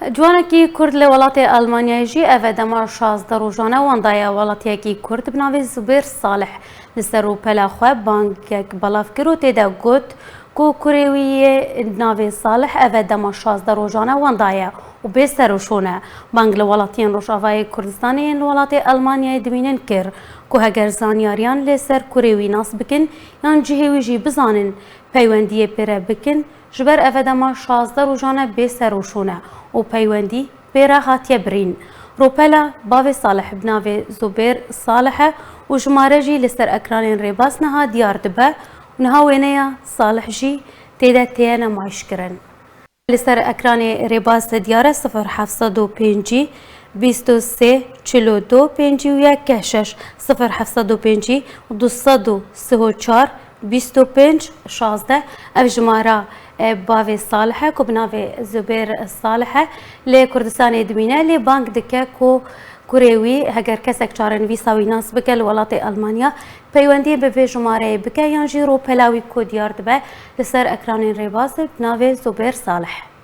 جوانکی کرد لی ولات آلمانیایی جی اودما 16 روزانه واندایا ولاتیکی کرد بناوی زبیر صالح لسر و پلاخو بانک بلاف کرو تیدا گوت کو کوریوی ناوی صالح اودما 16 روزانه واندایا و بسر و شونه بانک لولاتین روشافای کردستانی لولات آلمانیایی دمینن کر کو هگر زانیاریان لسر کوریوی ناس بکن یان جهوی جی بزانن پیوندی پره بکن جبر اودما 16 روزانه بسر و شونه و پیوندی پیرا هاتیه برین روپلا باوی صالح بناوی زبیر صالح و جماره جی لسر اکرانین ریباس نها دیار دبه و نها وینه صالح جی تیده تیه نمایش کرن لسر اکران ریباس دیاره 0705 23 42 51 6 0705 234 25 16 اف جماره باوی صالحه کو بناوی زبیر صالحه لی کردستان دمینه لی بانک دکه کو کوریوی هگر کسک چارن ویساوی ناس بکل ولات آلمانیا پیوندی به وی جماره بکه یانجی رو پلاوی کو دیار دبه لسر اکران ریباز بناوی زبیر صالح